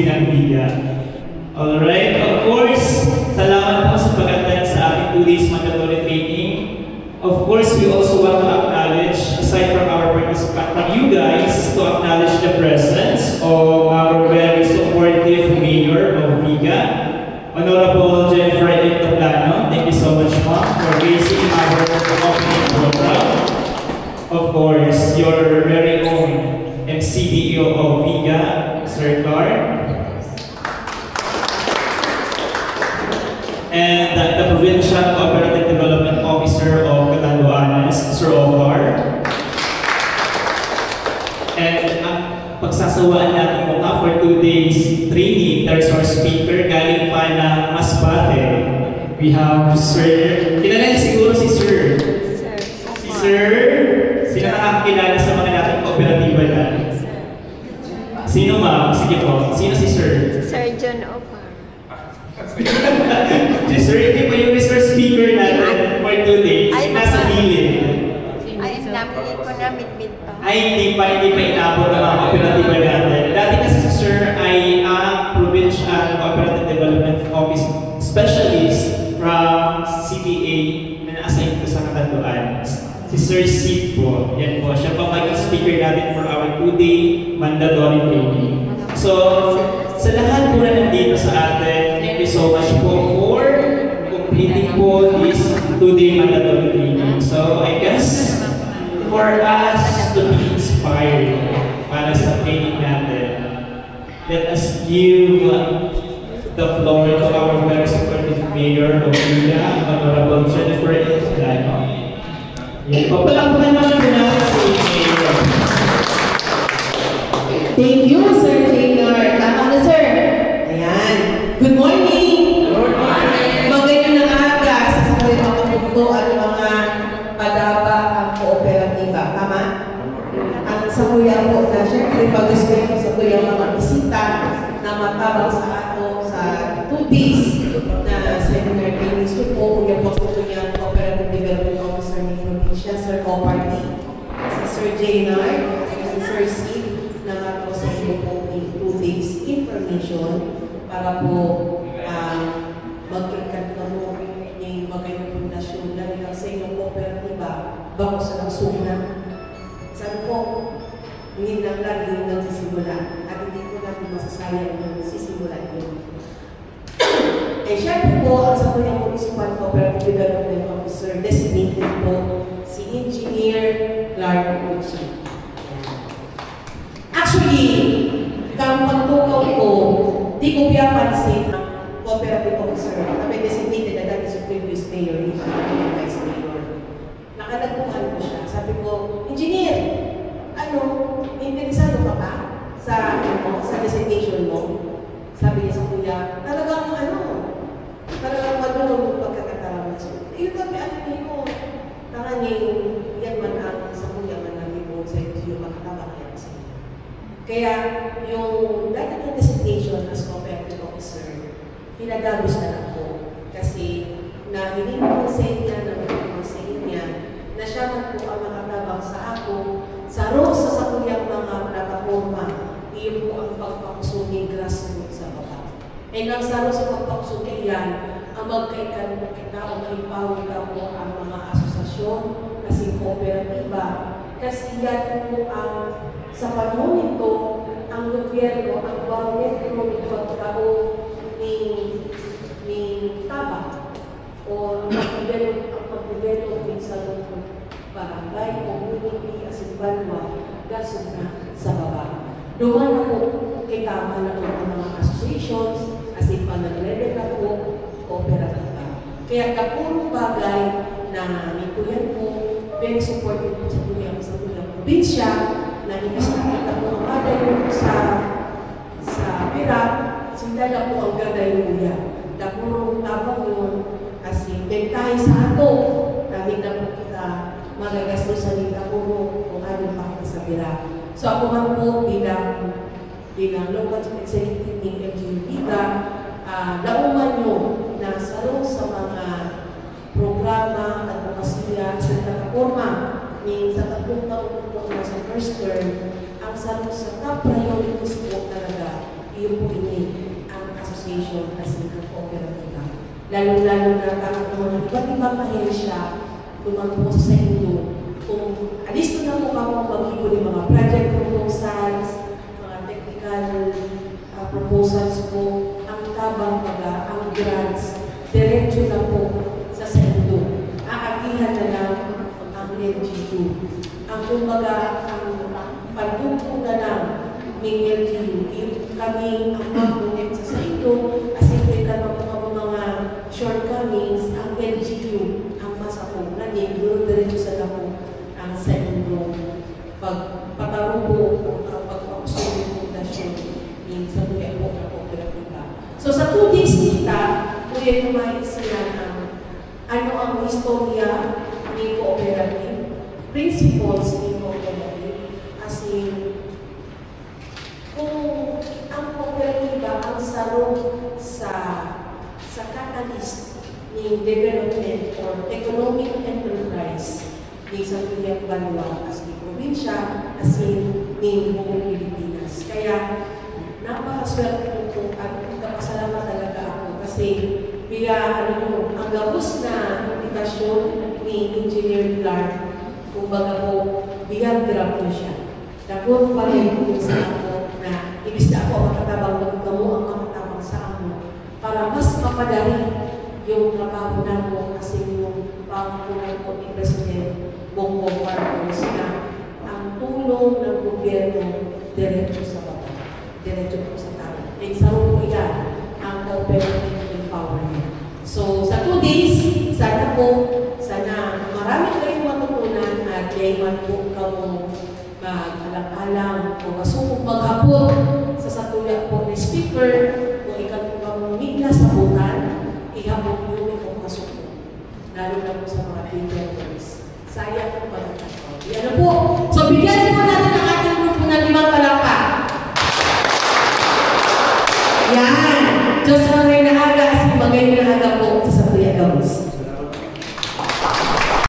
city ng Viga. Alright, of course, salamat po sa pag-attend sa ating 2 days mandatory training. Of course, we also want to acknowledge, aside from our participants, from you guys, to acknowledge the presence of our very supportive Mayor of Viga, Honorable Jennifer Ectoplano. Thank you so much, Ma'am, for gracing our opening program. Of course, your very own MCDO of Viga, Sir Clark. And the Provincial Cooperative Development Officer of Catanduanes, Sir Omar. And pagsasawaan natin mo nga for 2 days training, there's our speaker galing pa na Masbate. We have Sir, kilala niyo siguro si Sir. Si Sir, sino nakakilala sa mga nating kooperatiba na? Sino ma'am? Sige po, sino si Sir? Sir John Opar. Si Sir, hindi po yung Mr. Speaker natin for 2 days. Nasa gilid. Ay, namili ko na midmid pa. Ay, hindi pa inabot ang mga kooperatiba natin. Dati kasi si Sir ay ang Provincial Cooperative Development Office Specialist from CPA na na-assign ko sa Catanduanes. Si Sir Sid po. Yan po. Siya pa maging speaker natin for our 2-day mandatory training. So, sa lahat po na nandito sa atin, thank you so much po for completing po this 2-day mandatory training. So, I guess, for us to be inspired para sa training natin, let us give the floor to our very supportive Mayor of Viga, Honorable Jennifer Ectoplano. Yan po, palakpakan naman po natin si Mayor. Thank you, Sir Taylor. Tama na, Sir. Ayan. Good morning. Good morning. Magandang ng aga. Sasabihin ako dito ang mga padaba ang kooperatiba. Tama? Ang sa kuya po na siyempre pag-isip sa kuya mga bisita na matabang sa ato sa 2 days na seminar training. So po, kuya po sa kuya Cooperative Development Officer ni Provincia, Sir Coparty, si Sir Jaynard, si Sir Sid, na sa iyo po yung 2 days information para po magkagkat na mo yung magayong pundasyon dahil lang sa inyong kooperatiba bago sa nagsuna. Saan po, hindi lang lagi yung nagsisimula at hindi po natin masasayang yung sisimula yun. Eh, syempre po, ang sa kanyang Municipal Cooperative Development Officer designated po si Engineer Clark Uchi. Actually, kang pagtukaw ko, di ko piyapansin ang cooperative officer na may designated na dati sa previous mayor, hindi pa yung vice mayor. Nakalagpuhan ko siya. Sabi ko, Engineer, interesado ka ba sa designation mo? Sabi niya sa kuya, talagang talagang madulong yung pagkakatawa. So, yun kami, niyo, tangan niya yan man ang sa kuya man namin po sa yung makakabang yan sa kuya. Kaya, yung dati ng designation as cooperative officer, pinagagos na lang po. Kasi, nahiling ko sa inyo, sa inyo, na siya man po ang makatabang sa ako, sa rosa sa kuyang mga plataforma, iyon po ang pagpakusuging grassroots sa baba. And ang sa rosa pagpakusuging yan, ang magkaikan mo kita o maipawin ka po ang mga asosasyon, kasi kooperatiba, kasi yan po ang sa panahon nito, ang gobyerno, ang barometro ng pagkao ni taba o ang pag-develop sa barangay, community, as in banwa, gasod na sa baba. Doon na po kita na ng mga associations, as in panag-level na po, kooperatiba. Kaya kapurong bagay na nito yan po, very supportive po sa tuyang probinsya, na nakita po ang ada yung sa Pirak, sindala po ang ganda yung uya. Kapurong tabang yun, kasi bentahe sa ato, dahil na po kita magagastos sa nita puro kung anong pakita sa Pirak. So ako man po bilang local executive ng LGU Viga, nauman nyo na sarong sa mga programa, advokasya, sa plataforma sa 3 taon po na sa first term, ang sarong sa top priorities po talaga, iyon po ini association as in kooperatiba. Lalo-lalo na parang mga iba't ibang ahensya lumang po sa inyo. Kung alisto na po ako mag-ibo ng mga project proposals, mga technical proposals po, ang tabang baga, ang grants, diretso na po sa sendo. Aagihan na lang ang LGU. Ang kumbaga, ang pagtungkong na lang ng LGU, kami ang mag-unit sa sendo, asipin ka na po mga shortcomings, ang LGU, ang masapong na din, diretso sa lapo ang sendo. Pagpatarubo, pagpakusog ng pundasyon, sa tuya po na kooperatiba. So sa 2 days kita, kuya kumain sila ng ano ang istorya ni cooperative, principles ni cooperative, as in, kung ang kooperatiba ang sarong sa catalyst ni development or economic enterprise ni sa tuya Banwa as in probinsya, as in ni buong Pilipinas. Kaya napakaswerte ko at kapasalamat talaga ako kasi biya ang gabos na invitasyon ni Engineer Clark, kumbaga po, biya grab ko siya. Dako pa rin ko sa ako na ibig na ako makatabang ng kamo ang makatabang sa ako para mas mapadali yung trabaho na mo kasi yung pangkulang po ni President Bongbong Marcos na ang tulong ng gobyerno diretso sa baba, diretso po sa tao. And sa po yan, ang cooperative empowerment. So, sa 2 days, sana marami kayong matutunan at layman po kamo mag-alang-alang o masukog maghapon sa satuya po ni speaker o ikaw po kamo migla sa butan, ihapon po yung kong masukog. Lalo na po sa mga leaders. Sayang po pagkakataon. Yan po. So, bigyan po natin ang ating grupo na 5 palakpak. Yan. Diyos ang rin na aga, as bagay na aga po